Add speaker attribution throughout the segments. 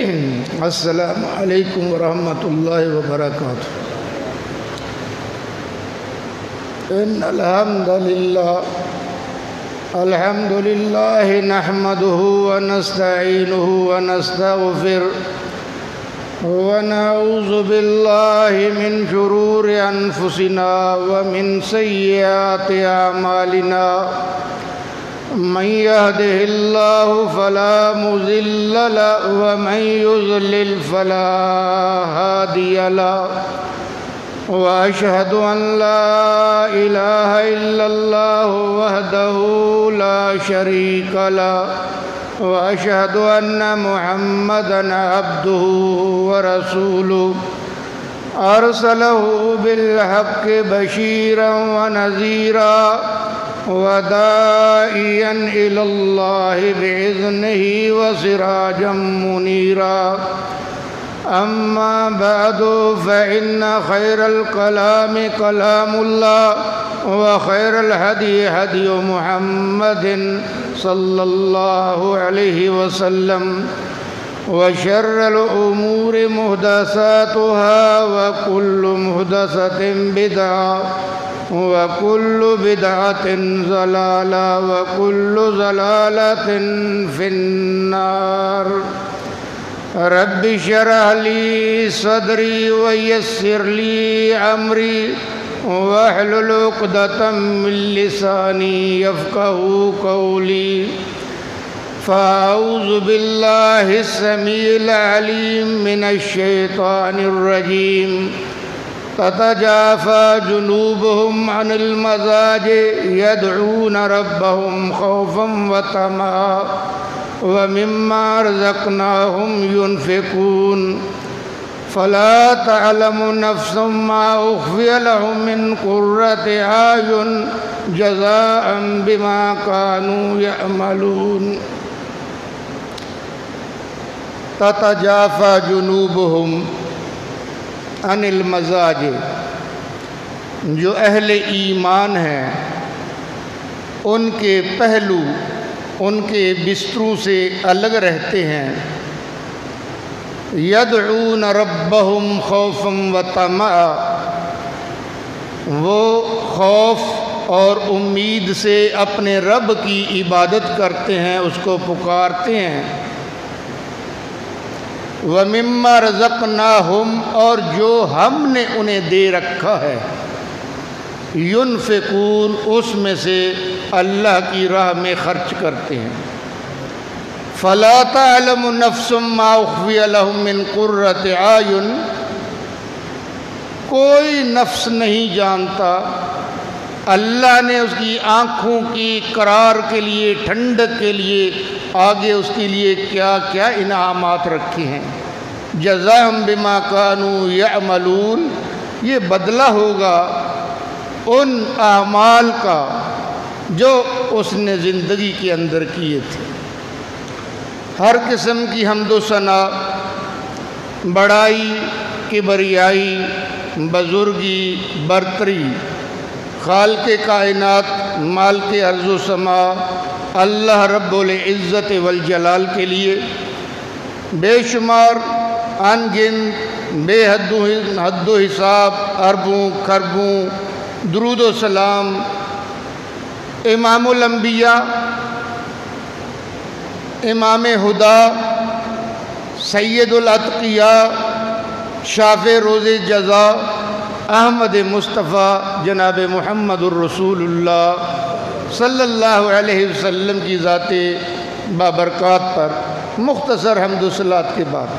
Speaker 1: السلام علیکم ورحمۃ اللہ وبرکاتہ۔ ان الحمد للہ نحمده ونستعینه ونستغفره ونعوذ باللہ من شرور انفسنا ومن سیئات اعمالنا من يهده الله فلا مضل له ومن يضلل فلا هادي له وأشهد أن لا إله إلا الله وحده لا شريك له وأشهد أن محمدًا عبده ورسوله أرسله بالحق بشيرا ونذيرا وداعيا إلى الله بإذنه وسراجا منيرا أما بعد فإن خير الكلام كلام الله وخير الهدي هدي محمد صلى الله عليه وسلم وشر الأمور محدثاتها وكل محدثة بدعة وكل بدعة ضلالة وكل ضلالة في النار۔ رب اشرح لي صدري ويسر لي أمري واحلل عقدة من لساني يفقهوا قولي۔ فأعوذ بالله السميع العليم من الشيطان الرجيم۔ تتجافى جنوبهم عن المضاجع يدعون ربهم خوفا وطمعا ومما رزقناهم ينفقون۔ فلا تعلم نفس ما أخفي لهم من قرة أعين جزاء بما كانوا يعملون۔ تتجافى جنوبهم عن المضاجع، جو اہل ایمان ہیں ان کے پہلو ان کے بستروں سے الگ رہتے ہیں۔ یدعون ربهم خوفا وطمعا، وہ خوف اور امید سے اپنے رب کی عبادت کرتے ہیں، اس کو پکارتے ہیں۔ وَمِمَّا رَزَقْنَاهُمْ، اور جو ہم نے انہیں دے رکھا ہے، ينفقون، اس میں سے اللہ کی راہ میں خرچ کرتے ہیں۔ فَلَا تَعْلَمُ نَفْسٌ مَّا أُخْفِيَ لَهُم مِّن قُرَّةِ أَعْيُنٍ، کوئی نفس نہیں جانتا اللہ نے اس کی آنکھوں کی قرار کے لیے، ٹھنڈک کے لیے آگے اس کے لیے کیا کیا انعامات رکھے ہیں۔ جزاءً بما كانوا يعملون، یہ بدلہ ہوگا ان اعمال کا جو اس نے زندگی کے اندر کیے تھے۔ ہر قسم کی حمد و ثنا، بڑائی، کبریائی، بزرگی، برتری خالق کائنات، مالک ارض و سما اللہ رب العزت والجلال کے لیے بے شمار ان گنت بے حد و حساب اربوں خربوں درود و سلام امام الانبیاء، امام ہدا، سید الاتقیاء، شافع روز جزا، احمد مصطفیٰ جناب محمد الرسول اللہ صلی اللہ علیہ وسلم کی ذات بابرکات پر مختصر حمد و صلوات کے بعد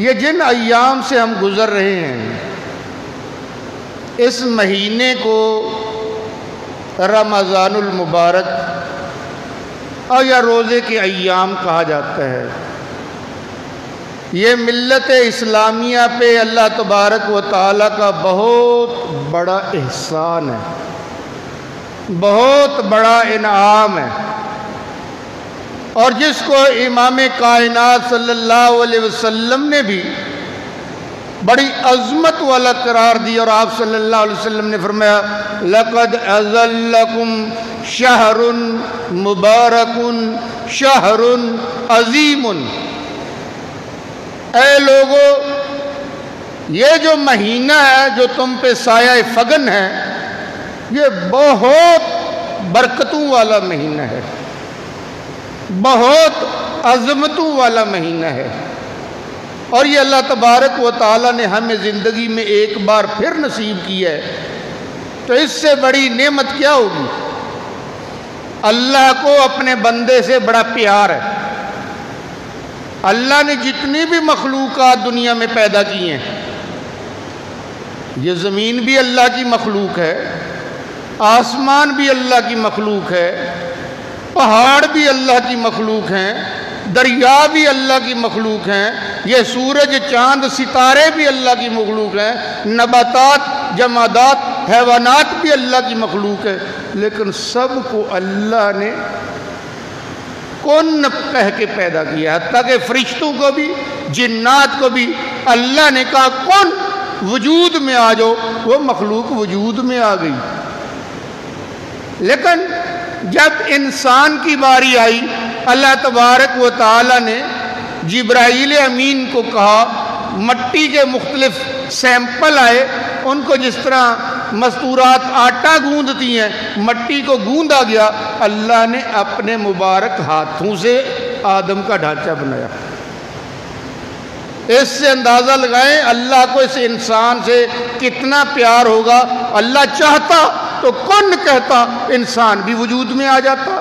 Speaker 1: یہ جن ایام سے ہم گزر رہے ہیں، اس مہینے کو رمضان المبارک اور یا روزے کے ایام کہا جاتا ہے۔ یہ ملت اسلامیہ پہ اللہ تبارک و تعالیٰ کا بہت بڑا احسان ہے، بہت بڑا انعام ہے، اور جس کو امام کائنات صلی اللہ علیہ وسلم نے بھی بڑی عظمت والا قرار دی، اور آپ صلی اللہ علیہ وسلم نے فرمایا لَقَدْ أَذَلَّكُمْ شَهْرٌ مُبَارَكٌ شہر عظیم، اے لوگو یہ جو مہینہ ہے جو تم پہ سایہ فگن ہے، یہ بہت برکتوں والا مہینہ ہے، بہت عظمتوں والا مہینہ ہے، اور یہ اللہ تبارک و تعالیٰ نے ہمیں زندگی میں ایک بار پھر نصیب کیا ہے، تو اس سے بڑی نعمت کیا ہوگی؟ اللہ کو اپنے بندے سے بڑا پیار ہے۔ اللہ نے جتنی بھی مخلوقات دنیا میں پیدا کی ہیں، یہ زمین بھی اللہ کی مخلوق ہے، آسمان بھی اللہ کی مخلوق ہے، پہاڑ بھی اللہ کی مخلوق ہیں، دریا بھی اللہ کی مخلوق ہیں، یہ سورج چاند ستارے بھی اللہ کی مخلوق ہیں، نباتات جمادات حیوانات بھی اللہ کی مخلوق ہے، لیکن سب کو اللہ نے کن کہہ کے پیدا کیا، حتیٰ کہ فرشتوں کو بھی جنات کو بھی اللہ نے کہا کن وجود میں آ جاؤ، وہ مخلوق وجود میں آ گئی۔ لیکن جب انسان کی باری آئی، اللہ تبارک و تعالی نے جبرائیل امین کو کہا، مٹی کے مختلف سیمپل آئے، ان کو جس طرح مستورات آٹا گوندتی ہیں، مٹی کو گوندا گیا، اللہ نے اپنے مبارک ہاتھوں سے آدم کا ڈھانچہ بنایا۔ اس سے اندازہ لگائیں اللہ کو اس انسان سے کتنا پیار ہوگا۔ اللہ چاہتا تو کن کہتا، انسان بھی وجود میں آ جاتا۔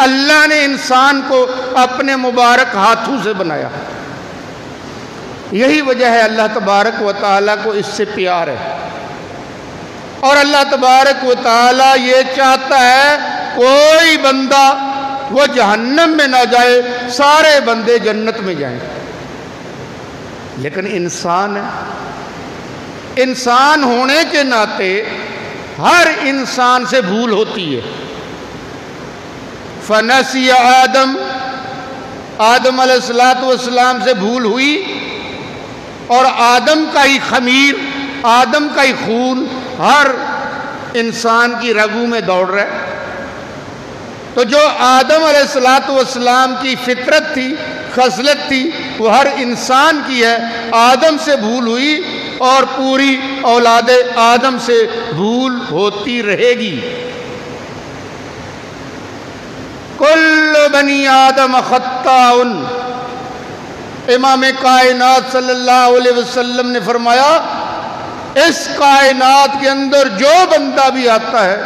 Speaker 1: اللہ نے انسان کو اپنے مبارک ہاتھوں سے بنایا۔ یہی وجہ ہے اللہ تبارک و تعالیٰ کو اس سے پیار ہے، اور اللہ تبارک و تعالیٰ یہ چاہتا ہے کوئی بندہ وہ جہنم میں نہ جائے، سارے بندے جنت میں جائیں۔ لیکن انسان ہے، انسان ہونے کے ناطے ہر انسان سے بھول ہوتی ہے۔ فنسی آدم، آدم علیہ السلام سے بھول ہوئی، اور آدم کا ہی خمیر، آدم کا ہی خون ہر انسان کی رگوں میں دوڑ رہا ہے۔ تو جو آدم علیہ السلام کی فطرت تھی، خصلت تھی، وہ ہر انسان کی ہے۔ آدم سے بھول ہوئی اور پوری اولاد آدم سے بھول ہوتی رہے گی۔ کل بنی آدم خطاء، امام کائنات صلی اللہ علیہ وسلم نے فرمایا اس کائنات کے اندر جو بندہ بھی آتا ہے،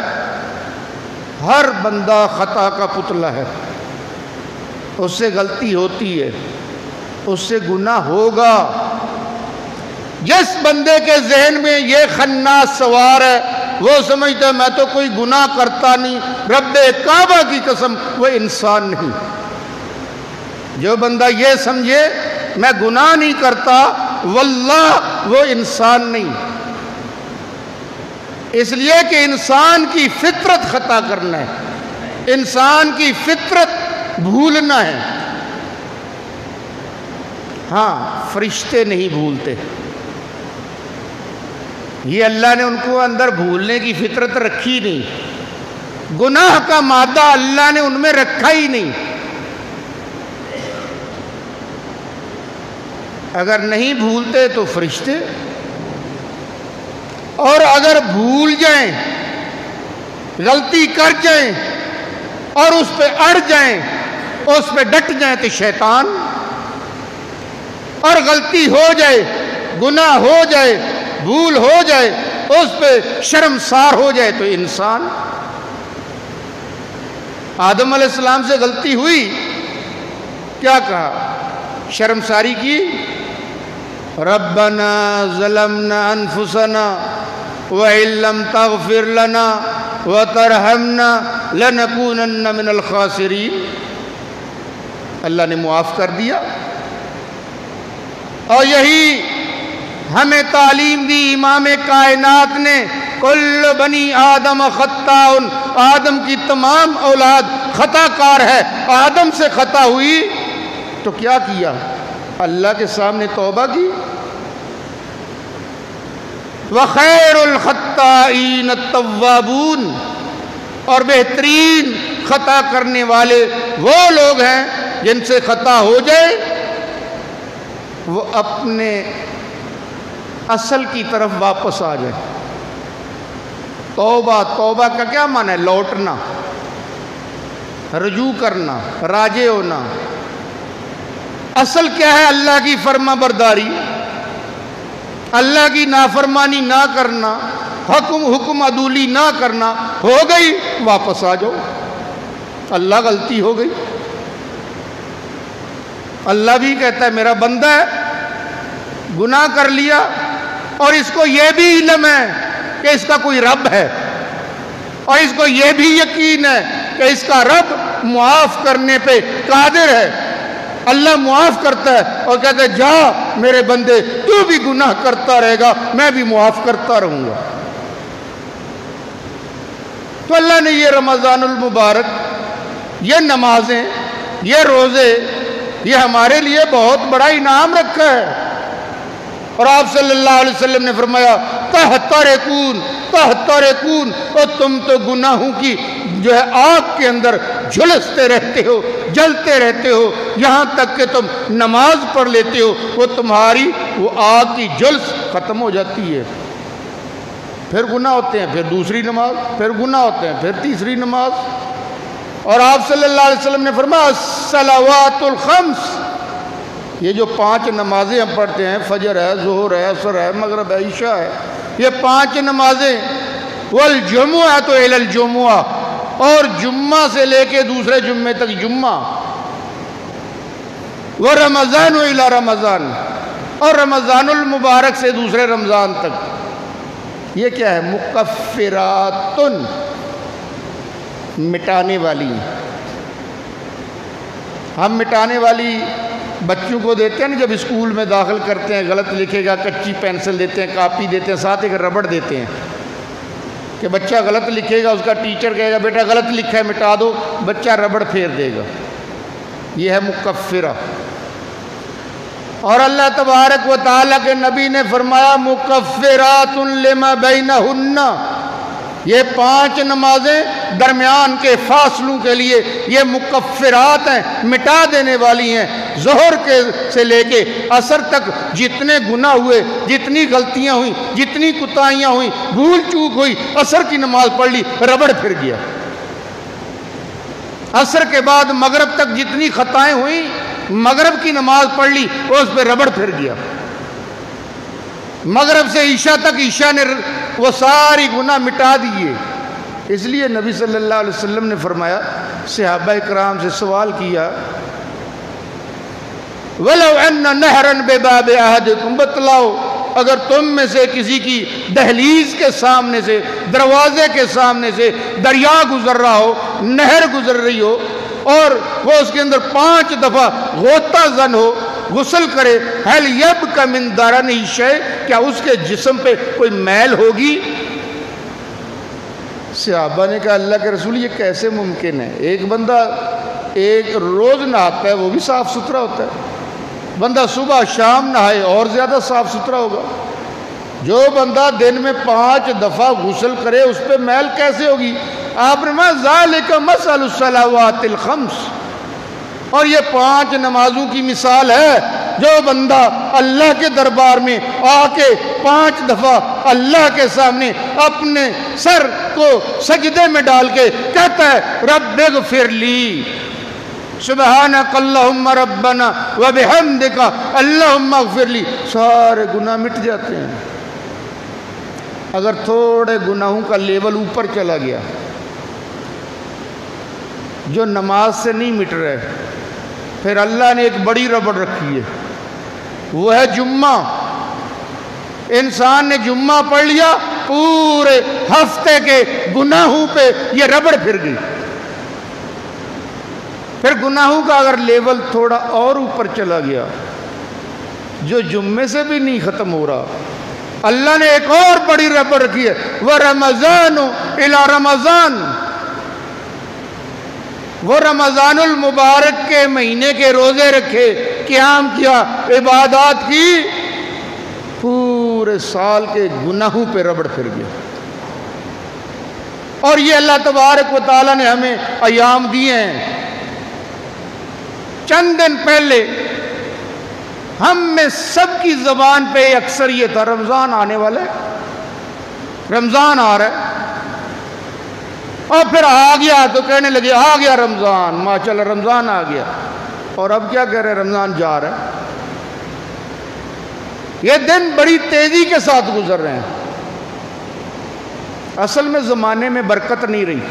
Speaker 1: ہر بندہ خطا کا پتلا ہے، اس سے غلطی ہوتی ہے، اس سے گناہ ہوگا۔ جس بندے کے ذہن میں یہ خناس سوار ہے، وہ سمجھتا ہے میں تو کوئی گناہ کرتا نہیں، رب کعبہ کی قسم وہ انسان نہیں۔ جو بندہ یہ سمجھے میں گناہ نہیں کرتا، واللہ وہ انسان نہیں۔ اس لیے کہ انسان کی فطرت خطا کرنا ہے، انسان کی فطرت بھولنا ہے۔ ہاں، فرشتے نہیں بھولتے، یہ اللہ نے ان کو اندر بھولنے کی فطرت رکھی نہیں، گناہ کا مادہ اللہ نے ان میں رکھا ہی نہیں۔ اگر نہیں بھولتے تو فرشتے، اور اگر بھول جائیں، غلطی کر جائیں اور اس پہ اڑ جائیں، اس پہ ڈٹ جائیں تو شیطان، اور غلطی ہو جائے، گناہ ہو جائے، بھول ہو جائے، اس پہ شرمسار ہو جائے تو انسان۔ آدم علیہ السلام سے غلطی ہوئی، کیا کہا؟ شرمساری کی، ربنا ظلمنا انفسنا وَإِن لَّمْ تَغْفِرْ لَنَا وَتَرْحَمْنَا لَنَكُونَنَّ مِنَ الْخَاسِرِينَ۔ اللہ نے معاف کر دیا، اور یہی ہمیں تعلیم دی امام کائنات نے، کل بنی آدم خطاء، آدم کی تمام اولاد خطا کار ہے۔ آدم سے خطا ہوئی تو کیا کیا؟ اللہ کے سامنے توبہ کی۔ وَخَيْرُ الْخَطَّائِينَ التَّوَّابُونَ، اور بہترین خطا کرنے والے وہ لوگ ہیں جن سے خطا ہو جائے وہ اپنے اصل کی طرف واپس آ جائے. توبہ، توبہ کا کیا معنی ہے؟ لوٹنا، رجوع کرنا، راجع ہونا. اصل کیا ہے؟ اللہ کی فرما برداری، اللہ کی نافرمانی نہ کرنا، حکم عدولی نہ کرنا. ہو گئی، واپس آ جاؤ. اللہ غلطی ہو گئی. اللہ بھی کہتا ہے میرا بندہ ہے، گناہ کر لیا اور اس کو یہ بھی علم ہے کہ اس کا کوئی رب ہے، اور اس کو یہ بھی یقین ہے کہ اس کا رب معاف کرنے پہ قادر ہے. اللہ معاف کرتا ہے اور کہتا ہے جا میرے بندے، تو بھی گناہ کرتا رہے گا، میں بھی معاف کرتا رہوں گا. تو اللہ نے یہ رمضان المبارک، یہ نمازیں، یہ روزے، یہ ہمارے لیے بہت بڑا انعام رکھا ہے. اور آپ صلی اللہ علیہ وسلم نے فرمایا تحترقون تحترقون، اور تم تو گناہوں کی جو ہے آگ کے اندر جھلستے رہتے ہو، جلتے رہتے ہو، یہاں تک کہ تم نماز پڑھ لیتے ہو وہ تمہاری وہ آگ کی جلس ختم ہو جاتی ہے. پھر گناہ ہوتے ہیں، پھر دوسری نماز، پھر گناہ ہوتے ہیں، پھر تیسری نماز. اور آپ صلی اللہ علیہ وسلم نے فرمایا الصلوات الخمس، یہ جو 5 نمازیں ہم پڑھتے ہیں، فجر ہے، ظہر ہے، عصر ہے، مغرب ہے، عشاء ہے، یہ 5 نمازیں، والجمعۃ الی الجمعہ، اور جمعہ سے لے کے دوسرے جمعے تک جمعہ، ورمضان الی رمضان، اور رمضان المبارک سے دوسرے رمضان تک. یہ کیا ہے؟ مکفرات، مٹانے والی. ہم مٹانے والی بچوں کو دیتے ہیں نا، جب اسکول میں داخل کرتے ہیں، غلط لکھے گا کچی پینسل دیتے ہیں، کاپی دیتے ہیں، ساتھ ایک ربڑ دیتے ہیں کہ بچہ غلط لکھے گا، اس کا ٹیچر کہے گا بیٹا غلط لکھا ہے مٹا دو، بچہ ربڑ پھیر دے گا. یہ ہے مکفرہ. اور اللہ تبارک و تعالیٰ کے نبی نے فرمایا مکفرات لما بینہن، یہ 5 نمازیں درمیان کے فاصلوں کے لیے یہ مکفرات ہیں، مٹا دینے والی ہیں. ظہر کے سے لے کے عصر تک جتنے گناہ ہوئے، جتنی غلطیاں ہوئیں، جتنی کوتاہیاں ہوئیں، بھول چوک ہوئی، عصر کی نماز پڑھ لی، ربڑ پھر گیا. عصر کے بعد مغرب تک جتنی خطائیں ہوئیں، مغرب کی نماز پڑھ لی، اس پہ ربڑ پھر گیا. مغرب سے عشاء تک عشاء نے وہ ساری گناہ مٹا دیے. اس لیے نبی صلی اللہ علیہ وسلم نے فرمایا، صحابہ کرام سے سوال کیا وَلَوْ أَنَّ نَهْرًا بِبَابِ أَحَدِكُمْ، بتلاؤ اگر تم میں سے کسی کی دہلیز کے سامنے سے، دروازے کے سامنے سے دریا گزر رہا ہو، نہر گزر رہی ہو، اور وہ اس کے اندر 5 دفعہ غوطہ زن ہو، غسل کرے، هَلْ يَبْقَ مِنْ دَرَنِهِ شَيْءٌ، کیا اس کے جسم پہ کوئی میل ہوگی؟ صحابہ نے کہا اللہ کے رسول یہ کیسے ممکن ہے؟ ایک بندہ ایک روز نہاتا ہے وہ بھی صاف ستھرا ہوتا ہے، بندہ صبح شام نہائے اور زیادہ صاف ستھرا ہوگا. جو بندہ دن میں 5 دفعہ غسل کرے اس پہ میل کیسے ہوگی؟ آپ نے فرمایا ذالک مثل الصلوات الخمس، اور یہ 5 نمازوں کی مثال ہے. جو بندہ اللہ کے دربار میں آ کے 5 دفعہ اللہ کے سامنے اپنے سر کو سجدے میں ڈال کے کہتا ہے رب اغفر لی، سبحانک اللہم ربنا وبحمدک اللہم اغفر لی، سارے گناہ مٹ جاتے ہیں. اگر تھوڑے گناہوں کا لیول اوپر چلا گیا جو نماز سے نہیں مٹ رہے، پھر اللہ نے ایک بڑی ربڑ رکھی ہے، وہ ہے جمعہ. انسان نے جمعہ پڑھ لیا، پورے ہفتے کے گناہوں پہ یہ ربڑ پھر گئی. پھر گناہوں کا اگر لیول تھوڑا اور اوپر چلا گیا جو جمعے سے بھی نہیں ختم ہو رہا، اللہ نے ایک اور بڑی ربڑ رکھی ہے، وَرَمَضَانُ إِلَى رَمَضَان، وہ رمضان المبارک کے مہینے کے روزے رکھے، قیام کیا، عبادات کی، پورے سال کے گناہوں پہ ربڑ پھر گیا. اور یہ اللہ تبارک و تعالیٰ نے ہمیں ایام دیے ہیں. چند دن پہلے ہم میں سب کی زبان پہ اکثر یہ تھا رمضان آنے والا ہے، رمضان آ رہا ہے، اور پھر آ گیا تو کہنے لگے آ گیا رمضان، ماشاءاللہ رمضان آ گیا. اور اب کیا کہہ رہے ہیں؟ رمضان جا رہا ہے. یہ دن بڑی تیزی کے ساتھ گزر رہے ہیں. اصل میں زمانے میں برکت نہیں رہی.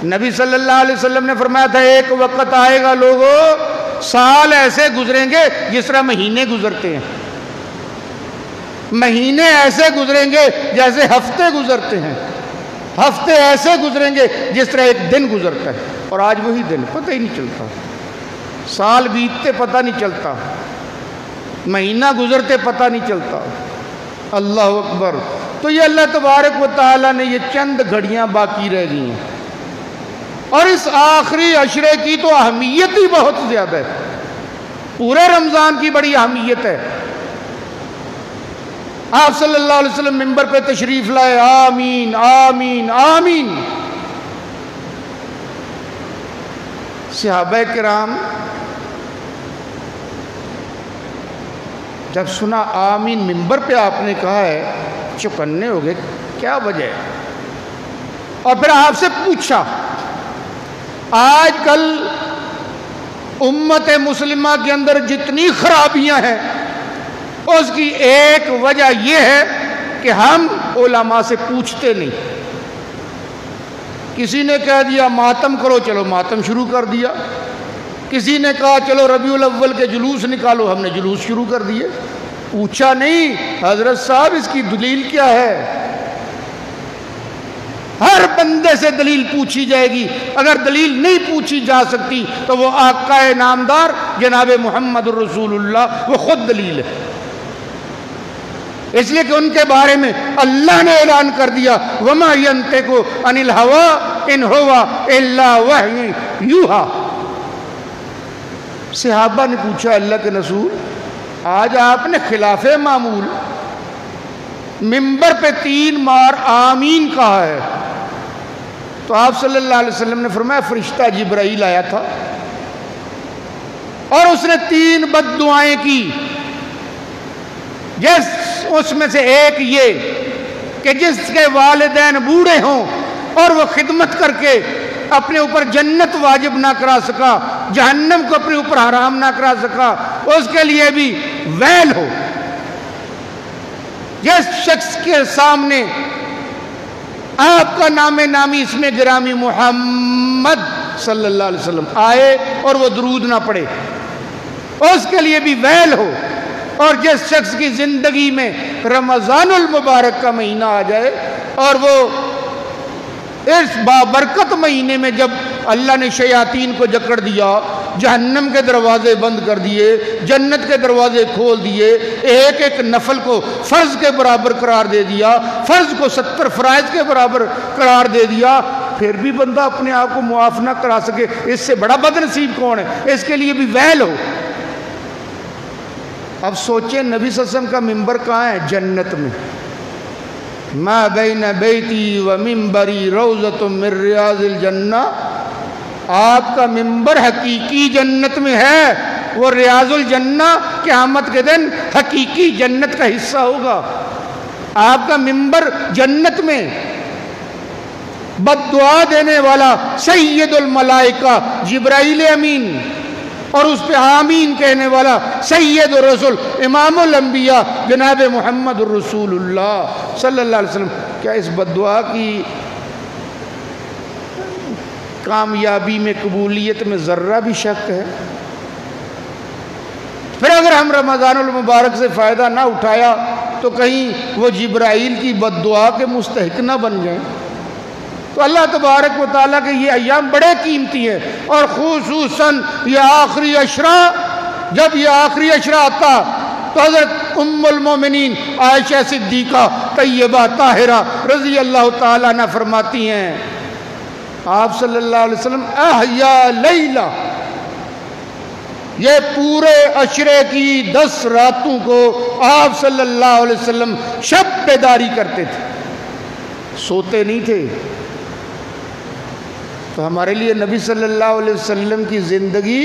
Speaker 1: نبی صلی اللہ علیہ وسلم نے فرمایا تھا ایک وقت آئے گا لوگوں، سال ایسے گزریں گے جس طرح مہینے گزرتے ہیں، مہینے ایسے گزریں گے جیسے ہفتے گزرتے ہیں، ہفتے ایسے گزریں گے جس طرح ایک دن گزرتا ہے. اور آج وہی دن پتہ ہی نہیں چلتا، سال بیتتے پتہ نہیں چلتا، مہینہ گزرتے پتہ نہیں چلتا. اللہ اکبر. تو یہ اللہ تبارک و تعالیٰ نے یہ چند گھڑیاں باقی رہ گئی ہیں، اور اس آخری عشرے کی تو اہمیت ہی بہت زیادہ ہے. پورے رمضان کی بڑی اہمیت ہے. آپ صلی اللہ علیہ وسلم منبر پہ تشریف لائے، آمین آمین آمین. صحابہ کرام جب سنا آمین منبر پہ آپ نے کہا ہے چوکنے ہو گئے، کیا وجہ ہے؟ اور پھر آپ سے پوچھا آج کل امت مسلمہ کے اندر جتنی خرابیاں ہیں اس کی ایک وجہ یہ ہے کہ ہم علماء سے پوچھتے نہیں. کسی نے کہہ دیا ماتم کرو، چلو ماتم شروع کر دیا. کسی نے کہا چلو ربیع الاول کے جلوس نکالو، ہم نے جلوس شروع کر دیے. پوچھا نہیں حضرت صاحب اس کی دلیل کیا ہے. ہر بندے سے دلیل پوچھی جائے گی. اگر دلیل نہیں پوچھی جا سکتی تو وہ آقا نامدار جناب محمد الرسول اللہ وہ خود دلیل ہے. اس لیے کہ ان کے بارے میں اللہ نے اعلان کر دیا وما ينطق عن الهوى ان هو الا وحی یوحی. صحابہ نے پوچھا اللہ کے رسول آج آپ نے خلاف معمول منبر پہ 3 بار آمین کہا ہے. تو آپ صلی اللہ علیہ وسلم نے فرمایا فرشتہ جبرائیل آیا تھا اور اس نے 3 بد دعائیں کی. اس میں سے ایک یہ کہ جس کے والدین بوڑھے ہوں اور وہ خدمت کر کے اپنے اوپر جنت واجب نہ کرا سکا، جہنم کو اپنے اوپر حرام نہ کرا سکا، اس کے لیے بھی ویل ہو. جس شخص کے سامنے آپ کا نام نامی اس میں گرامی محمد صلی اللہ علیہ وسلم آئے اور وہ درود نہ پڑھے، اس کے لیے بھی ویل ہو. اور جس شخص کی زندگی میں رمضان المبارک کا مہینہ آ جائے اور وہ اس بابرکت مہینے میں جب اللہ نے شیاطین کو جکڑ دیا، جہنم کے دروازے بند کر دیے، جنت کے دروازے کھول دیے، ایک ایک نفل کو فرض کے برابر قرار دے دیا، فرض کو 70 فرائض کے برابر قرار دے دیا، پھر بھی بندہ اپنے آپ کو معاف نہ کرا سکے، اس سے بڑا بد نصیب کون ہے؟ اس کے لیے بھی ویل ہو. اب سوچیں نبی صلی اللہ علیہ وسلم کا منبر کہاں ہے؟ جنت میں. ما بین بیتی و منبری روضۃ من ریاض الجنہ. آپ کا منبر حقیقی جنت میں ہے، وہ ریاض الجنہ قیامت کے دن حقیقی جنت کا حصہ ہوگا. آپ کا منبر جنت میں. بد دعا دینے والا سید الملائکہ جبرائیل امین اور اس پہ آمین کہنے والا سید الرسول امام الانبیاء جناب محمد الرسول اللہ صلی اللہ علیہ وسلم. کیا اس بد دعا کی کامیابی میں، قبولیت میں ذرہ بھی شک ہے؟ پھر اگر ہم رمضان المبارک سے فائدہ نہ اٹھایا تو کہیں وہ جبرائیل کی بد دعا کے مستحق نہ بن جائیں. تو اللہ تبارک و تعالیٰ کے یہ ایام بڑے قیمتی ہیں، اور خصوصاً یہ آخری عشرہ. جب یہ آخری عشرہ آتا تو حضرت ام المومنین عائشہ صدیقہ طیبہ طاہرہ رضی اللہ تعالیٰ عنہ فرماتی ہیں آپ صلی اللہ علیہ وسلم احیا لیلہ، یہ پورے عشرے کی 10 راتوں کو آپ صلی اللہ علیہ وسلم شب بیداری کرتے تھے. سوتے نہیں تھے. تو ہمارے لیے نبی صلی اللہ علیہ وسلم کی زندگی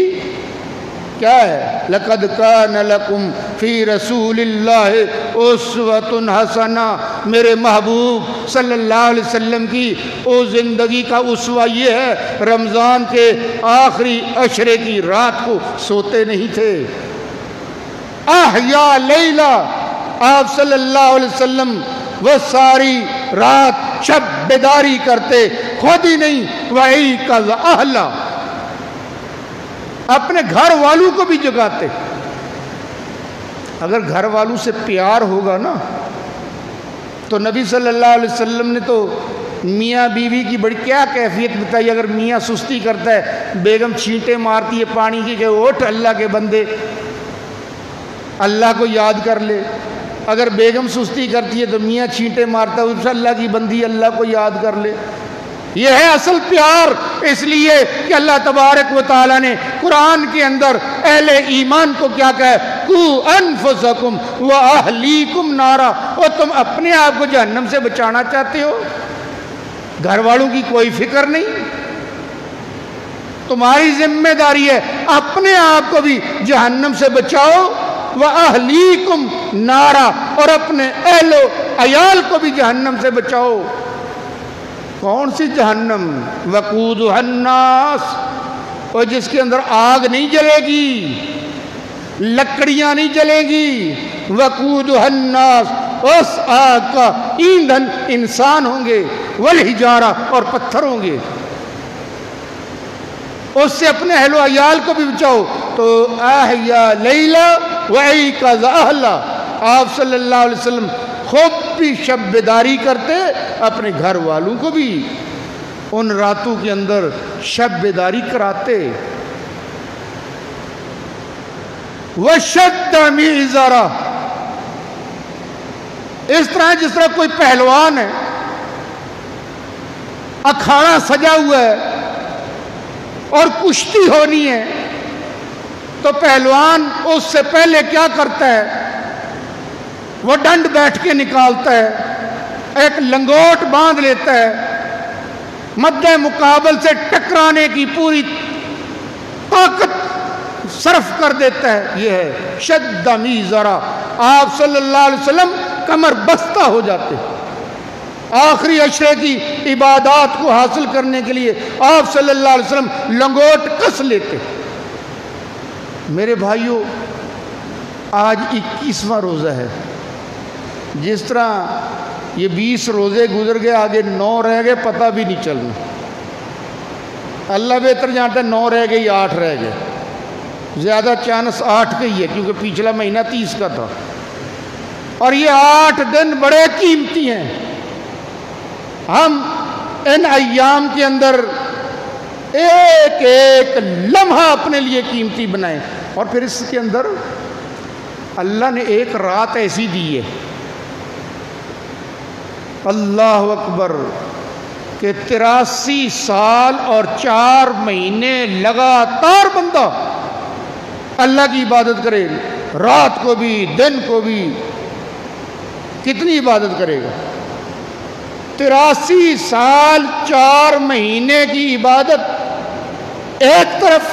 Speaker 1: کیا ہے؟ لَقَدْ كَانَ لَكُمْ فِي رَسُولِ اللَّهِ أُسْوَةٌ حَسَنَةٌ. میرے محبوب صلی اللہ علیہ وسلم کی او زندگی کا اسوہ یہ ہے، رمضان کے آخری عشرے کی رات کو سوتے نہیں تھے. احیا لیلہ، آپ صلی اللہ علیہ وسلم وہ ساری رات شب بیداری کرتے، خود ہی نہیں وَأَيْقَظَ أَهْلَهُ، اپنے گھر والوں کو بھی جگاتے. اگر گھر والوں سے پیار ہوگا نا تو نبی صلی اللہ علیہ وسلم نے تو میاں بیوی کی بڑی کیا کیفیت بتائی. اگر میاں سستی کرتا ہے، بیگم چھینٹیں مارتی ہے پانی کی کہ اٹھ اللہ کے بندے، اللہ کو یاد کر لے. اگر بیگم سستی کرتی ہے تو میاں چھینٹیں مارتا ہے، اٹھ اللہ کی بندی، اللہ کو یاد کر لے. یہ ہے اصل پیار. اس لیے کہ اللہ تبارک و تعالیٰ نے قرآن کے اندر اہل ایمان کو کیا کہا ہے؟ قُوا أَنفُسَكُمْ وَأَهْلِيكُمْ نَارًا. اور تم اپنے آپ کو جہنم سے بچانا چاہتے ہو، گھر والوں کی کوئی فکر نہیں. تمہاری ذمہ داری ہے اپنے آپ کو بھی جہنم سے بچاؤ. وَأَهْلِيكُمْ نَارًا، اور اپنے اہل و عیال کو بھی جہنم سے بچاؤ. کون سی جہنم؟ وقودها الناس، اور جس کے اندر آگ نہیں جلے گی، لکڑیاں نہیں جلیں گی. وقودها الناس، اس آگ کا ایندھن انسان ہوں گے. والحجارہ، اور پتھر ہوں گے. اس سے اپنے اہل و عیال کو بھی بچاؤ. تو احیا لیلہ وایقظ اہلہ، آپ صلی اللہ علیہ وسلم خود بھی شب بیداری کرتے، اپنے گھر والوں کو بھی ان راتوں کے اندر شب بیداری کراتے. وَشَدَّ مِئْزَرَهُ، اس طرح جس طرح کوئی پہلوان ہے، اکھاڑا سجا ہوا ہے اور کشتی ہونی ہے، تو پہلوان اس سے پہلے کیا کرتا ہے؟ وہ ڈنڈ بیٹھ کے نکالتا ہے، ایک لنگوٹ باندھ لیتا ہے، مد مقابل سے ٹکرانے کی پوری طاقت صرف کر دیتا ہے. یہ ہے شد میزرا. آپ صلی اللہ علیہ وسلم کمر بستہ ہو جاتے. آخری عشرے کی عبادات کو حاصل کرنے کے لیے آپ صلی اللہ علیہ وسلم لنگوٹ کس لیتے. میرے بھائیوں، آج 21واں روزہ ہے. جس طرح یہ 20 روزے گزر گئے، آگے 9 رہ گئے، پتہ بھی نہیں چلنا. اللہ بہتر جانتا ہے 9 رہ گئے یا 8 رہ گئے. زیادہ چانس 8 کا ہی ہے، کیونکہ پچھلا مہینہ 30 کا تھا. اور یہ 8 دن بڑے قیمتی ہیں. ہم ان ایام کے اندر ایک ایک لمحہ اپنے لیے قیمتی بنائیں. اور پھر اس کے اندر اللہ نے ایک رات ایسی دی ہے، اللہ اکبر، کہ 83 سال اور 4 مہینے لگاتار بندہ اللہ کی عبادت کرے، رات کو بھی دن کو بھی. کتنی عبادت کرے گا؟ 83 سال 4 مہینے کی عبادت ایک طرف،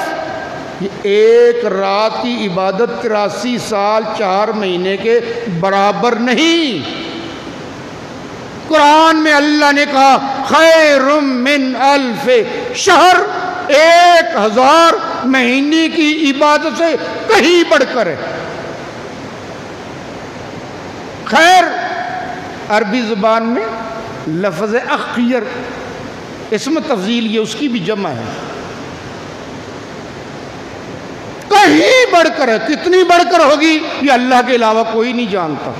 Speaker 1: یہ ایک رات کی عبادت 83 سال 4 مہینے کے برابر نہیں. قرآن میں اللہ نے کہا خیر من الف شہر، 1000 مہینے کی عبادت سے کہیں بڑھ کر ہے. خیر عربی زبان میں لفظ اخیر، اسم تفضیل، یہ اس کی بھی جمع ہے. کہیں بڑھ کر ہے. کتنی بڑھ کر ہوگی یہ اللہ کے علاوہ کوئی نہیں جانتا.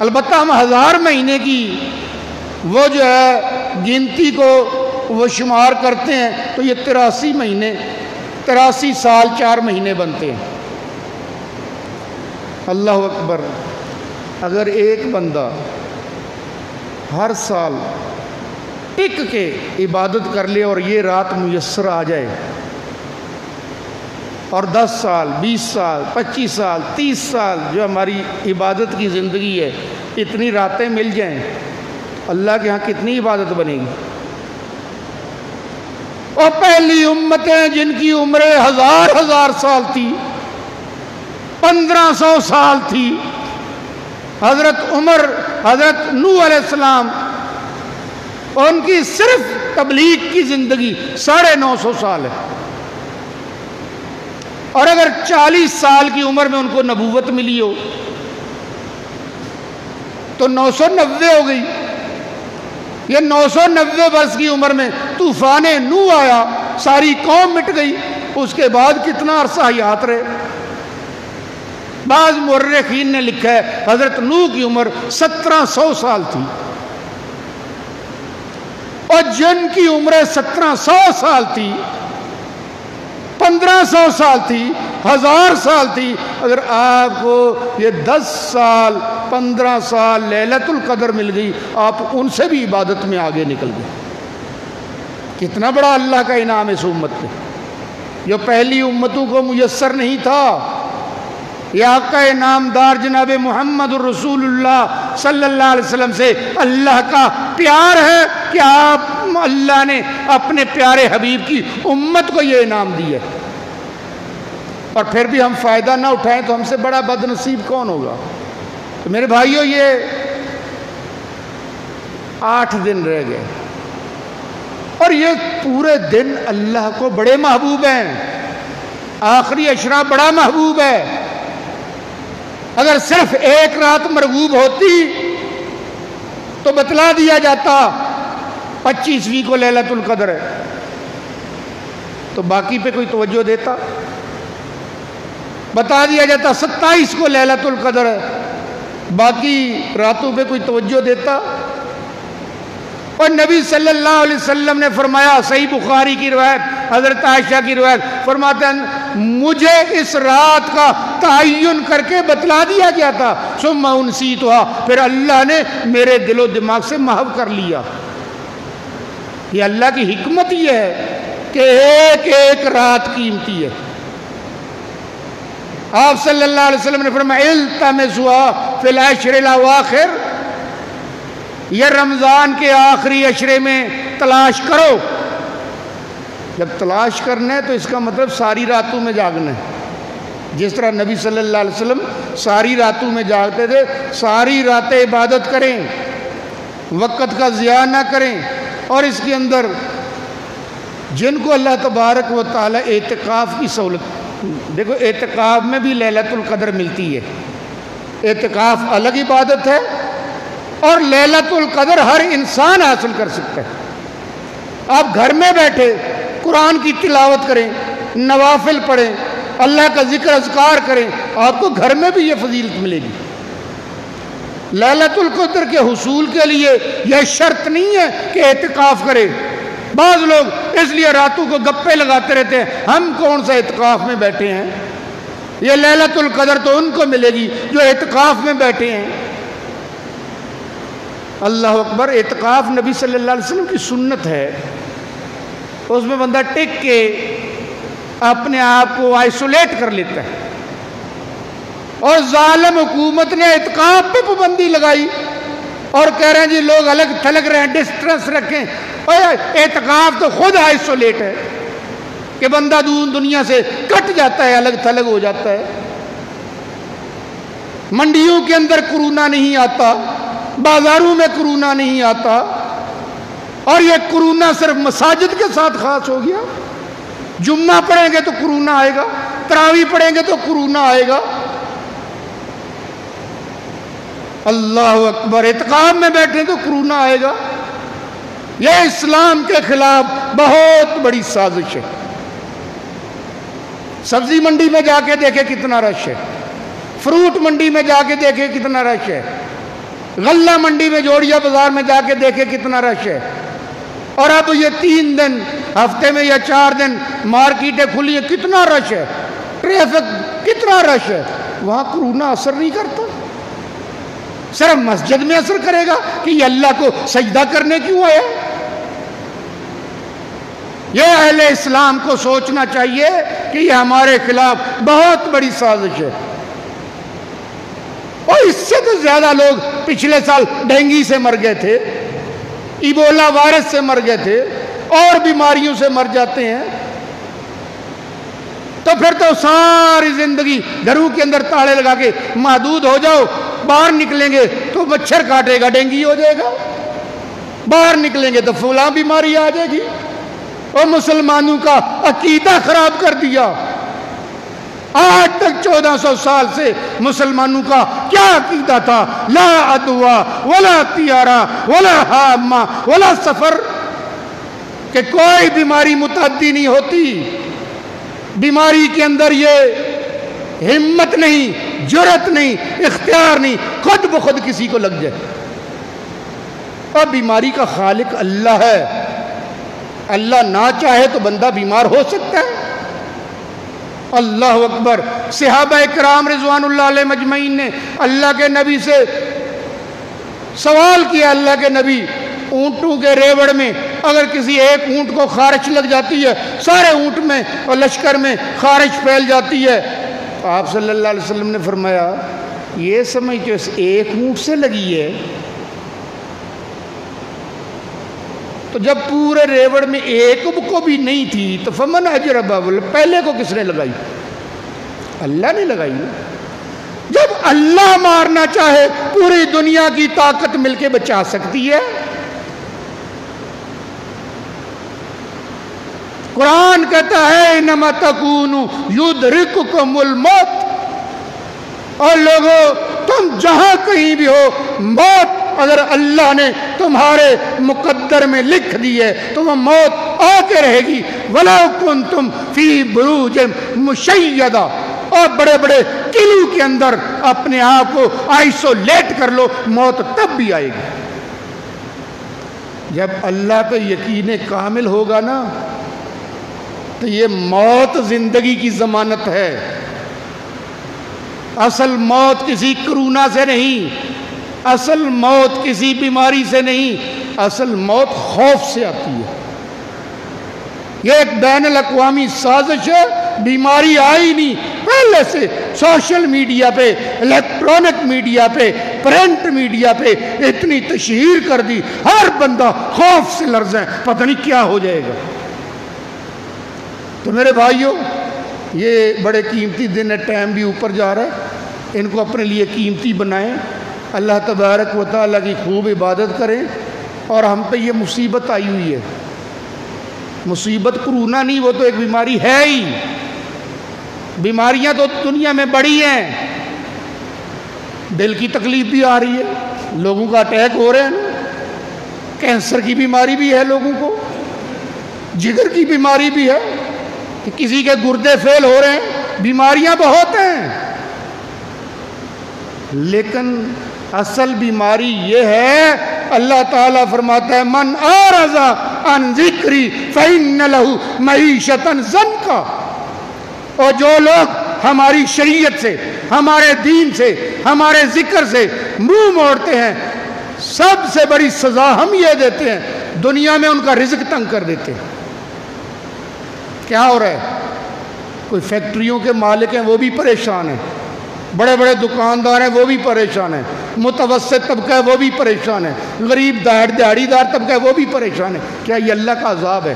Speaker 1: البتہ ہم 1000 مہینے کی وہ جو ہے گنتی کو وہ شمار کرتے ہیں تو یہ 83 مہینے، 83 سال 4 مہینے بنتے ہیں. اللہ اکبر. اگر ایک بندہ ہر سال ٹک کے عبادت کر لے اور یہ رات میسر آ جائے، اور 10 سال 20 سال 25 سال 30 سال جو ہماری عبادت کی زندگی ہے، اتنی راتیں مل جائیں، اللہ کے ہاں کتنی عبادت بنے گی؟ اور پہلی امتیں جن کی عمریں ہزار سال تھی، 1500 سال تھی، حضرت عمر، حضرت نوح علیہ السلام، ان کی صرف تبلیغ کی زندگی 950 سال ہے، اور اگر 40 سال کی عمر میں ان کو نبوت ملی ہو تو 990 ہو گئی۔ یہ 990 برس کی عمر میں طوفان نوح آیا، ساری قوم مٹ گئی، اس کے بعد کتنا عرصہ حیات رہے؟ بعض مورخین نے لکھا ہے حضرت نوح کی عمر 1700 سال تھی، اور جن کی عمریں 1700 سال تھی، 1500 سال تھی، 1000 سال تھی، اگر آپ کو یہ 10 سال 15 سال لیلۃ القدر مل گئی، آپ ان سے بھی عبادت میں آگے نکل گئے۔ کتنا بڑا اللہ کا انعام اس امت پہ، جو پہلی امتوں کو میسر نہیں تھا۔ یہ آپ کا انعامدار جناب محمد الرسول اللہ صلی اللہ علیہ وسلم سے اللہ کا پیار ہے کہ آپ اللہ نے اپنے پیارے حبیب کی امت کو یہ انعام دیا ہے، اور پھر بھی ہم فائدہ نہ اٹھائیں تو ہم سے بڑا بد نصیب کون ہوگا؟ تو میرے بھائیوں، یہ 8 دن رہ گئے، اور یہ پورے دن اللہ کو بڑے محبوب ہیں۔ آخری عشرہ بڑا محبوب ہے۔ اگر صرف ایک رات مرغوب ہوتی تو بتلا دیا جاتا 25ویں کو لیلۃ القدر ہے، تو باقی پہ کوئی توجہ دیتا؟ بتا دیا جاتا 27 کو لیلۃ القدر ہے، باقی راتوں پہ کوئی توجہ دیتا؟ اور نبی صلی اللہ علیہ وسلم نے فرمایا، صحیح بخاری کی روایت، حضرت عائشہ کی روایت، فرماتے ہیں مجھے اس رات کا تعین کر کے بتلا دیا گیا تھا، ثم انسیتها، پھر اللہ نے میرے دل و دماغ سے محو کر لیا۔ یہ اللہ کی حکمت یہ ہے کہ ایک ایک رات قیمتی ہے۔ آپ صلی اللہ علیہ وسلم نے فرمایا التمسوها فی العشر الاواخر، یہ رمضان کے آخری عشرے میں تلاش کرو۔ جب تلاش کرنا ہے تو اس کا مطلب ساری راتوں میں جاگنا ہے، جس طرح نبی صلی اللہ علیہ وسلم ساری راتوں میں جاگتے تھے۔ ساری راتیں عبادت کریں، وقت کا ضیاع نہ کریں، اور اس کے اندر جن کو اللہ تبارک و تعالی اعتکاف کی سہولت، دیکھو اعتکاف میں بھی لیلۃ القدر ملتی ہے۔ اعتکاف الگ عبادت ہے، اور لیلۃ القدر ہر انسان حاصل کر سکتا ہے۔ آپ گھر میں بیٹھے قرآن کی تلاوت کریں، نوافل پڑھیں، اللہ کا ذکر اذکار کریں، آپ کو گھر میں بھی یہ فضیلت ملے گی۔ لیلۃ القدر کے حصول کے لیے یہ شرط نہیں ہے کہ اعتکاف کرے۔ بعض لوگ اس لیے راتوں کو گپے لگاتے رہتے ہیں، ہم کون سا اعتکاف میں بیٹھے ہیں؟ یہ لیلۃ القدر تو ان کو ملے گی جو اعتکاف میں بیٹھے ہیں۔ اللہ اکبر۔ اعتکاف نبی صلی اللہ علیہ وسلم کی سنت ہے، اس میں بندہ ٹک کے اپنے آپ کو آئسولیٹ کر لیتا ہے، اور ظالم حکومت نے اعتکاف پہ پابندی لگائی اور کہہ رہے ہیں جی لوگ الگ تھلگ رہے ہیں، ڈسٹنس رکھیں۔ اعتکاف تو خود آئسولیٹ ہے کہ بندہ دنیا سے کٹ جاتا ہے، الگ تھلگ ہو جاتا ہے۔ منڈیوں کے اندر کرونا نہیں آتا، بازاروں میں کرونا نہیں آتا، اور یہ کرونا صرف مساجد کے ساتھ خاص ہو گیا۔ جمعہ پڑھیں گے تو کرونا آئے گا، تراویح پڑھیں گے تو کرونا آئے گا۔ اللہ اکبر۔ اعتکاف میں بیٹھیں تو کرونا آئے گا۔ یہ اسلام کے خلاف بہت بڑی سازش ہے۔ سبزی منڈی میں جا کے دیکھیں کتنا رش ہے، فروٹ منڈی میں جا کے دیکھیں کتنا رش ہے، غلہ منڈی میں جوڑیا بازار میں جا کے دیکھیں کتنا رش ہے۔ اور اب یہ 3 دن ہفتے میں یا 4 دن مارکیٹیں کھلی ہیں، کتنا رش ہے، ٹریفک کتنا رش ہے۔ وہاں کرونا اثر نہیں کرتا، صرف مسجد میں اثر کرے گا کہ یہ اللہ کو سجدہ کرنے کیوں آیا۔ یہ اہل اسلام کو سوچنا چاہیے کہ یہ ہمارے خلاف بہت بڑی سازش ہے۔ اور اس سے تو زیادہ لوگ پچھلے سال ڈینگی سے مر گئے تھے، ایبولا وائرس سے مر گئے تھے، اور بیماریوں سے مر جاتے ہیں، تو پھر تو ساری زندگی گھروں کے اندر تاڑے لگا کے محدود ہو جاؤ، باہر نکلیں گے تو مچھر کاٹے گا، ڈینگی ہو جائے گا، باہر نکلیں گے تو فلاں بیماری آ جائے گی۔ اور مسلمانوں کا عقیدہ خراب کر دیا۔ آج تک 1400 سال سے مسلمانوں کا کیا عقیدہ تھا؟ لا عدوہ ولا طیارہ ولا حامہ ولا سفر، کہ کوئی بیماری متعدی نہیں ہوتی، بیماری کے اندر یہ ہمت نہیں، جرأت نہیں، اختیار نہیں، خود بخود کسی کو لگ جائے۔ اور بیماری کا خالق اللہ ہے، اللہ نہ چاہے تو بندہ بیمار ہو سکتا ہے۔ اللہ اکبر۔ صحابہ کرام رضوان اللہ علیہ مجمعین نے اللہ کے نبی سے سوال کیا، اللہ کے نبی اونٹوں کے ریوڑ میں اگر کسی ایک اونٹ کو خارش لگ جاتی ہے، سارے اونٹ میں اور لشکر میں خارش پھیل جاتی ہے، تو آپ صلی اللہ علیہ وسلم نے فرمایا یہ سمجھتے اس ایک اونٹ سے لگی ہے؟ تو جب پورے ریوڑ میں ایک کو بھی نہیں تھی تو فمن اجربہ، پہلے کو کس نے لگائی؟ اللہ نے لگائی۔ جب اللہ مارنا چاہے پوری دنیا کی طاقت مل کے بچا سکتی ہے۔ قرآن کہتا ہے انما تکونوا یدرککم الموت، اور لوگوں تم جہاں کہیں بھی ہو، موت اگر اللہ نے تمہارے مقدر میں لکھ دی ہے تو وہ موت آ کے رہے گی۔ وَلَوْ كُنْتُمْ فِي بُرُوجٍ مُشَيَّدَةٍ، اور بڑے بڑے قلعوں کے اندر اپنے آپ کو آئسولیٹ کر لو، موت تب بھی آئے گی۔ جب اللہ پہ یقین کامل ہوگا نا تو یہ موت زندگی کی ضمانت ہے۔ اصل موت کسی کرونا سے نہیں، اصل موت کسی بیماری سے نہیں، اصل موت خوف سے آتی ہے۔ یہ ایک بین الاقوامی سازش ہے، بیماری آئی نہیں، پہلے سے سوشل میڈیا پہ، الیکٹرانک میڈیا پہ، پرنٹ میڈیا پہ اتنی تشہیر کر دی، ہر بندہ خوف سے لرزیں، پتہ نہیں کیا ہو جائے گا۔ تو میرے بھائیوں، یہ بڑے قیمتی دن ہے، ٹائم بھی اوپر جا رہا ہے، ان کو اپنے لیے قیمتی بنائیں، اللہ تبارک و تعالیٰ کی خوب عبادت کریں۔ اور ہم پہ یہ مصیبت آئی ہوئی ہے، مصیبت کرونا نہیں، وہ تو ایک بیماری ہے ہی، بیماریاں تو دنیا میں بڑی ہیں، دل کی تکلیف بھی آ رہی ہے، لوگوں کا اٹیک ہو رہے ہیں، کینسر کی بیماری بھی ہے لوگوں کو، جگر کی بیماری بھی ہے، کہ کسی کے گردے فیل ہو رہے ہیں، بیماریاں بہت ہیں، لیکن اصل بیماری یہ ہے، اللہ تعالیٰ فرماتا ہے من اعرض عن ذکری فإن له معیشۃ ضنکا، اور جو لوگ ہماری شریعت سے، ہمارے دین سے، ہمارے ذکر سے منہ موڑتے ہیں، سب سے بڑی سزا ہم یہ دیتے ہیں، دنیا میں ان کا رزق تنگ کر دیتے ہیں۔ کیا ہو رہا ہے؟ کوئی فیکٹریوں کے مالک ہیں وہ بھی پریشان ہیں، بڑے بڑے دکاندار ہیں وہ بھی پریشان ہیں، متوسط طبقہ ہے وہ بھی پریشان ہے، غریب دیہڑی دار طبقہ ہے وہ بھی پریشان ہے۔ کیا یہ اللہ کا عذاب ہے؟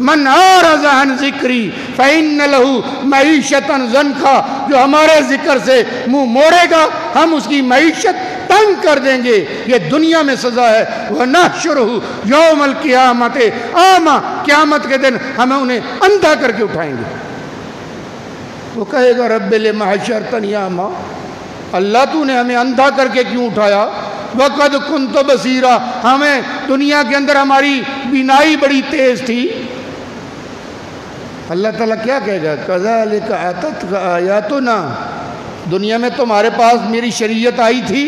Speaker 1: من اعرض عن ذکری فإن له معیشۃ ضنکا، جو ہمارے ذکر سے منہ موڑے گا ہم اس کی معیشت تنگ کر دیں گے، یہ دنیا میں سزا ہے۔ وَنَحْشُرُهُ يَوْمَ الْقِيَامَةِ أَعْمَىٰ، قیامت کے دن ہمیں انہیں اندھا کر کے اٹھائیں گے۔ وہ کہے گا رب لِمَ حَشَرْتَنِی أَعْمَىٰ، اللہ تو نے ہمیں اندھا کر کے کیوں اٹھایا؟ وَقَدْ كُنْتُ بَصِیرًا، ہمیں دنیا کے اندر ہماری بینائی بڑی تیز تھی۔ اللہ تعالیٰ کیا کہے گا؟ کذالک اتتک آیاتنا، دنیا میں تمہارے پاس میری شریعت آئی تھی،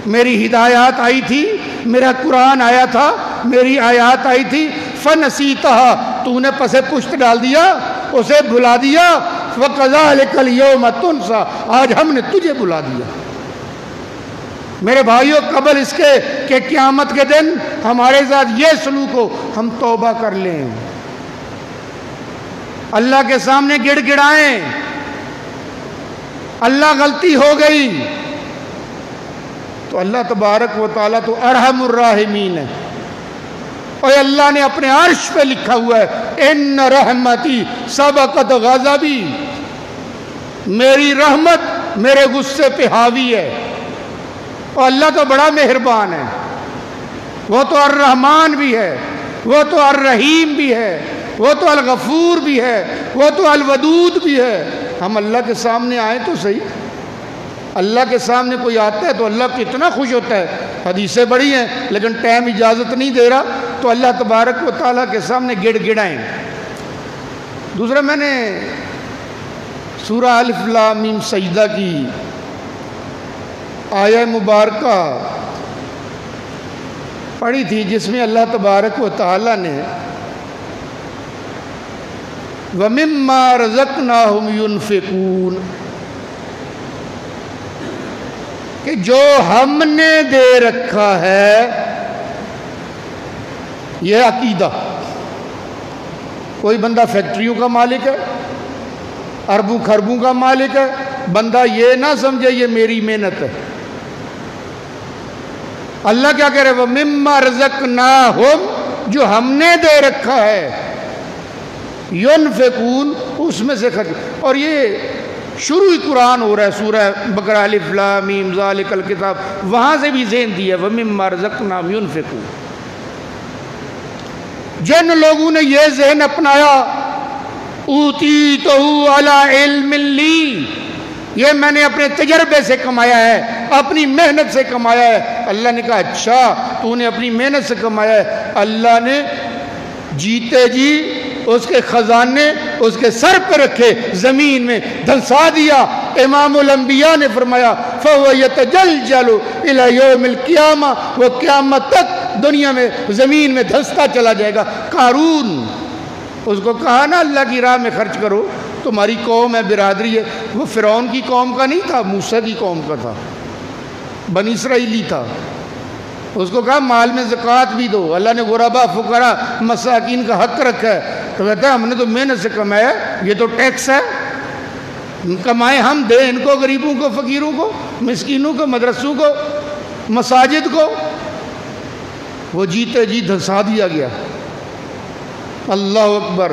Speaker 1: میری ہدایات آئی تھی، میرا قرآن آیا تھا، میری آیات آئی تھی، فنسیتہا، تو نے پسے پشت ڈال دیا، اسے بھلا دیا، وَكَذَلِكَ الْيَوْمَ تُنْسَىٰ، آج ہم نے تجھے بھلا دیا۔ میرے بھائیوں، قبل اس کے کہ قیامت کے دن ہمارے ساتھ یہ سلوک ہو، ہم توبہ کر لیں، اللہ کے سامنے گڑ گڑائیں، اللہ غلطی ہو گئی، تو اللہ تبارک و تعالیٰ تو ارحم الراحمین ہے، اور اللہ نے اپنے عرش پہ لکھا ہوا ہے ان رحمتی سبقت غضبی، میری رحمت میرے غصے پہ حاوی ہے۔ اور اللہ تو بڑا مہربان ہے، وہ تو الرحمن بھی ہے، وہ تو الرحیم بھی ہے، وہ تو الغفور بھی ہے، وہ تو الودود بھی ہے۔ ہم اللہ کے سامنے آئیں تو صحیح، اللہ کے سامنے کوئی آتا ہے تو اللہ کتنا خوش ہوتا ہے۔ حدیثیں بڑی ہیں لیکن ٹائم اجازت نہیں دے رہا، تو اللہ تبارک و تعالیٰ کے سامنے گڑ گڑائیں۔ دوسرا، میں نے سورہ الف لام میم سجدہ کی آیہ مبارکہ پڑھی تھی، جس میں اللہ تبارک و تعالیٰ نے وَمِمَّا رَزَقْنَاهُمْ يُنْفِقُونَ، کہ جو ہم نے دے رکھا ہے، یہ عقیدہ۔ کوئی بندہ فیکٹریوں کا مالک ہے، اربوں خربوں کا مالک ہے، بندہ یہ نہ سمجھے یہ میری محنت ہے۔ اللہ کیا کہہ رہے؟ وَمِمَّا رَزَقْنَاهُمْ، جو ہم نے دے رکھا ہے، يُنْفِقُونَ، اس میں سے خرچ۔ اور یہ شروع قرآن ہو رہا ہے سورہ بقرہ الف لام میم ذالک الکتاب، وہاں سے بھی ذہن دیا وَمِمَّا رَزَقْنَاهُمْ يُنْفِقُونَ۔ جن لوگوں نے یہ ذہن اپنایا اوتیتہ علی علم لی، یہ میں نے اپنے تجربے سے کمایا ہے، اپنی محنت سے کمایا ہے۔ اللہ نے کہا اچھا تو نے اپنی محنت سے کمایا ہے۔ اللہ نے جیتے جی اس کے خزانے اس کے سر پہ رکھے، زمین میں دھنسا دیا۔ امام الانبیاء نے فرمایا فَهُوَ يَتَجَلْجَلُ إِلَى يَوْمِ الْقِيَامَةِ، وہ قیامت تک دنیا میں زمین میں دھنستا چلا جائے گا۔ قارون، اس کو کہا نا اللہ کی راہ میں خرچ کرو، تمہاری قوم ہے، برادری ہے، وہ فرعون کی قوم کا نہیں تھا، موسیٰ کی قوم کا تھا، بنی اسرائیلی تھا۔ اس کو کہا مال میں زکوٰۃ بھی دو، اللہ نے غربا فقراء مساکین کا حق رکھا ہے، تو کہتا ہے ہم نے تو محنت سے کمایا، یہ تو ٹیکس ہے، کمائے ہم دیں ان کو، غریبوں کو، فقیروں کو، مسکینوں کو، مدرسوں کو، مساجد کو۔ وہ جیتے جی دھنسا دیا گیا۔ اللہ اکبر۔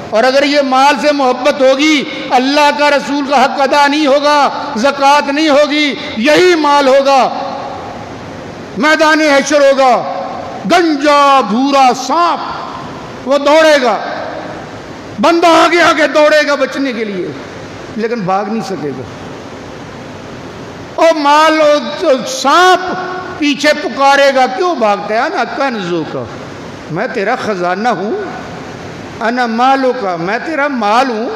Speaker 1: اور اگر یہ مال سے محبت ہوگی، اللہ کا رسول کا حق ادا نہیں ہوگا، زکوٰۃ نہیں ہوگی، یہی مال ہوگا، میدان حشر ہوگا، گنجا بھورا سانپ وہ دوڑے گا، بندہ آگے آگے دوڑے گا بچنے کے لیے، لیکن بھاگ نہیں سکے گا۔ اور مال سانپ پیچھے پکارے گا، کیوں بھاگتا ہے؟ انا کنزو کا، میں تیرا خزانہ ہوں، انا مالو کا، میں تیرا مال ہوں۔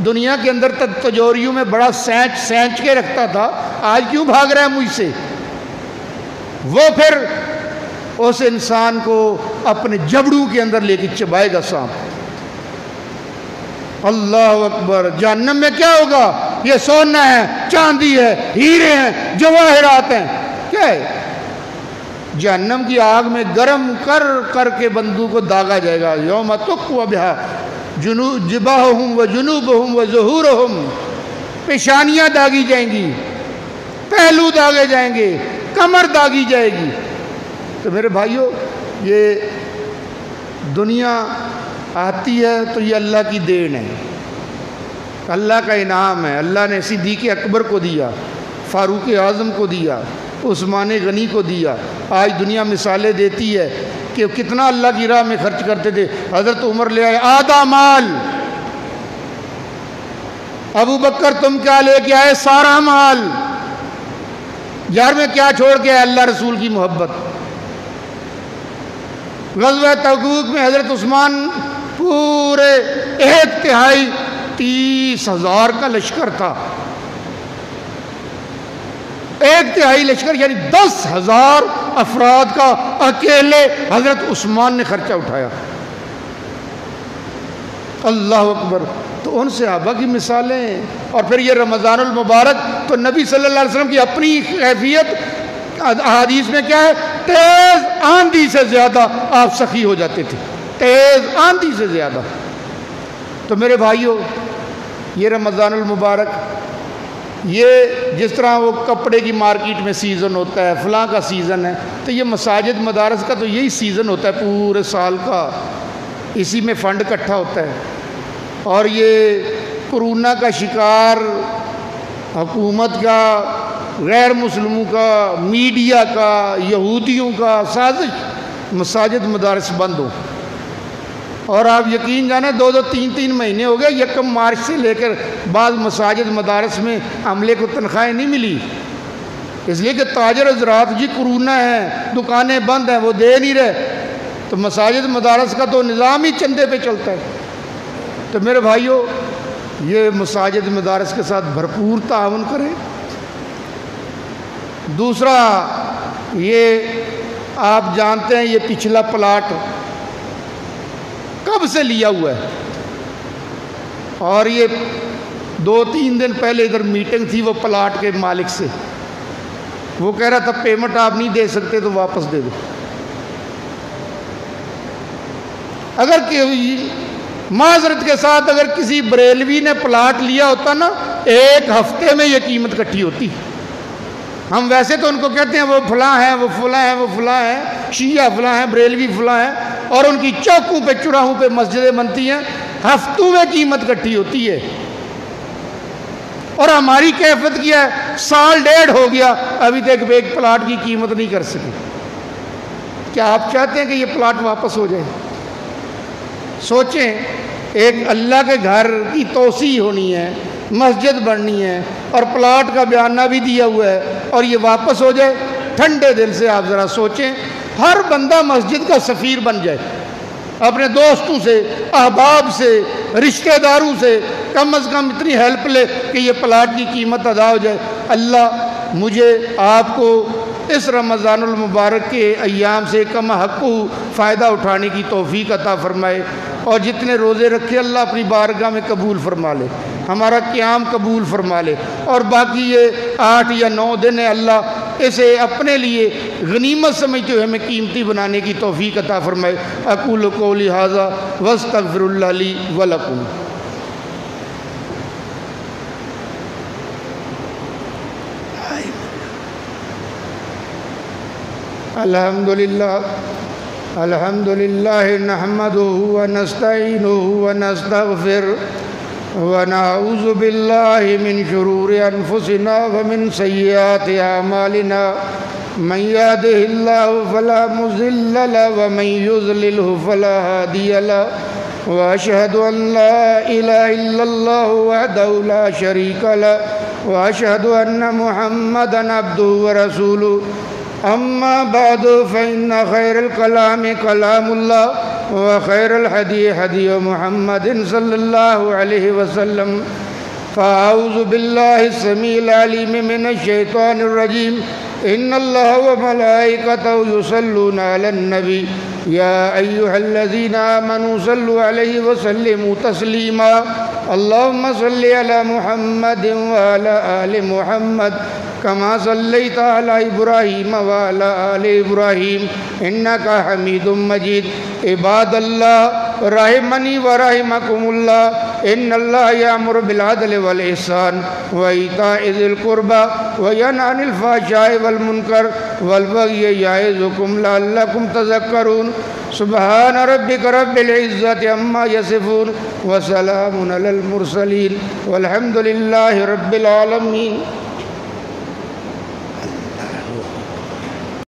Speaker 1: دنیا کے اندر تجوریوں میں بڑا سینچ سینچ کے رکھتا تھا، آج کیوں بھاگ رہا ہے مجھ سے؟ وہ پھر اس انسان کو اپنے جبڑوں کے اندر لے کے چبائے گا سانپ۔ اللہ اکبر۔ جہنم میں کیا ہوگا؟ یہ سونا ہے، چاندی ہے، ہیرے ہیں، جواہرات ہیں، کیا ہے؟ جہنم کی آگ میں گرم کر کر کے بندوں کو داغا جائے گا۔ یوم تقوی بہا جباہہم و جنوبہم و ظہورہم، پیشانیاں داغی جائیں گی، پہلو داغے جائیں گے، کمر داغی جائے گی۔ تو میرے بھائیو، یہ دنیا آتی ہے تو یہ اللہ کی دین ہے، اللہ کا انعام ہے۔ اللہ نے صدیق اکبر کو دیا، فاروق اعظم کو دیا، عثمان غنی کو دیا۔ آج دنیا مثالیں دیتی ہے کہ کتنا اللہ کی راہ میں خرچ کرتے تھے۔ حضرت عمر لے آئے آدھا مال، ابو بکر تم کیا لے کے آئے؟ سارا مال۔ یار میں کیا چھوڑ کے آئے؟ اللہ رسول کی محبت۔ غزوہ تبوک میں حضرت عثمان پورے 1/3 30,000 کا لشکر تھا، 1/3 لشکر یعنی 10,000 افراد کا اکیلے حضرت عثمان نے خرچہ اٹھایا۔ اللہ اکبر۔ تو ان صحابہ کی مثالیں، اور پھر یہ رمضان المبارک، تو نبی صلی اللہ علیہ وسلم کی اپنی کیفیت احادیث میں کیا ہے؟ تیز آندھی سے زیادہ آپ سخی ہو جاتے تھے، تیز آندھی سے زیادہ۔ تو میرے بھائیوں، یہ رمضان المبارک یہ جس طرح وہ کپڑے کی مارکیٹ میں سیزن ہوتا ہے، فلاں کا سیزن ہے، تو یہ مساجد مدارس کا تو یہی سیزن ہوتا ہے پورے سال کا، اسی میں فنڈ اکٹھا ہوتا ہے۔ اور یہ کورونا کا شکار حکومت کا، غیر مسلموں کا، میڈیا کا، یہودیوں کا سازش مساجد مدارس بند ہو۔ اور آپ یقین جانیں 2-3 مہینے ہو گئے، 1 مارچ سے لے کر بعض مساجد مدارس میں عملے کو تنخواہیں نہیں ملی، اس لیے کہ تاجر حضرات جی کورونا ہے، دکانیں بند ہیں، وہ دے نہیں رہے، تو مساجد مدارس کا تو نظام ہی چندے پہ چلتا ہے۔ تو میرے بھائیوں، یہ مساجد مدارس کے ساتھ بھرپور تعاون کریں۔ دوسرا، یہ آپ جانتے ہیں یہ پچھلا پلاٹ کب سے لیا ہوا ہے، اور یہ 2-3 دن پہلے ادھر میٹنگ تھی وہ پلاٹ کے مالک سے، وہ کہہ رہا تھا پیمنٹ آپ نہیں دے سکتے تو واپس دے دو۔ اگر معذرت کے ساتھ اگر کسی بریلوی نے پلاٹ لیا ہوتا نا، 1 ہفتے میں یہ قیمت کٹھی ہوتی۔ ہم ویسے تو ان کو کہتے ہیں وہ فلاں ہیں، وہ فلاں ہیں، وہ فلاں ہیں، شیعہ فلاں ہیں، بریلوی فلاں ہیں، اور ان کی چوکوں پہ چراہوں پہ مسجدیں بنتی ہیں، ہفتوں میں قیمت کٹھی ہوتی ہے۔ اور ہماری کیفیت کیا ہے، 1.5 ہو گیا ابھی تک ایک پلاٹ کی قیمت نہیں کر سکے۔ کیا آپ چاہتے ہیں کہ یہ پلاٹ واپس ہو جائے؟ سوچیں، ایک اللہ کے گھر کی توسیع ہونی ہے، مسجد بننی ہے، اور پلاٹ کا بیانہ بھی دیا ہوا ہے، اور یہ واپس ہو جائے۔ ٹھنڈے دل سے آپ ذرا سوچیں، ہر بندہ مسجد کا سفیر بن جائے، اپنے دوستوں سے، احباب سے، رشتہ داروں سے کم از کم اتنی ہیلپ لے کہ یہ پلاٹ کی قیمت ادا ہو جائے۔ اللہ مجھے آپ کو اس رمضان المبارک کے ایام سے کم حق فائدہ اٹھانے کی توفیق عطا فرمائے، اور جتنے روزے رکھے اللہ اپنی بارگاہ میں قبول فرما لے، ہمارا قیام قبول فرما لے، اور باقی یہ 8 یا 9 دن ہے، اللہ اسے اپنے لیے غنیمت سمجھتے ہوئے ہمیں قیمتی بنانے کی توفیق عطا فرمائے۔ اقول قولی ھذا واستغفر اللہ لی ولکم۔ الحمد للہ نحمدہ ونستعینہ ونستغفرہ ونعوذ باللہ من شرور انفسنا ومن سیئات اعمالنا، من یہدہ اللہ فلا مضل لہ ومن یضللہ فلا ہادی لہ، واشہد ان لا الہ الا اللہ وحدہ لا شریک لہ، واشہد ان محمدا عبدہ ورسولہ۔ اما بعد فإن خير الكلام كلام الله وخير الهدي هدي محمد صلى الله عليه وسلم، فأعوذ بالله السميع العليم من الشيطان الرجيم، إن الله وملائكته يصلون على النبي يا أيها الذين آمنوا صلوا عليه وسلموا تسليما، اللهم صل على محمد وعلى آل محمد كما صليت على إبراهيم وعلى آل إبراهيم إنك حميد مجيد۔ عباد الله رحمني ورحمكم الله، إن الله يأمر بالعدل والإحسان وإيتاء ذي القربى وينهى عن الفحشاء والمنكر والبغي يعظكم لعلكم تذكرون۔ سبحان ربك رب العزة عما يصفون وسلام على المرسلين والحمد لله رب العالمين۔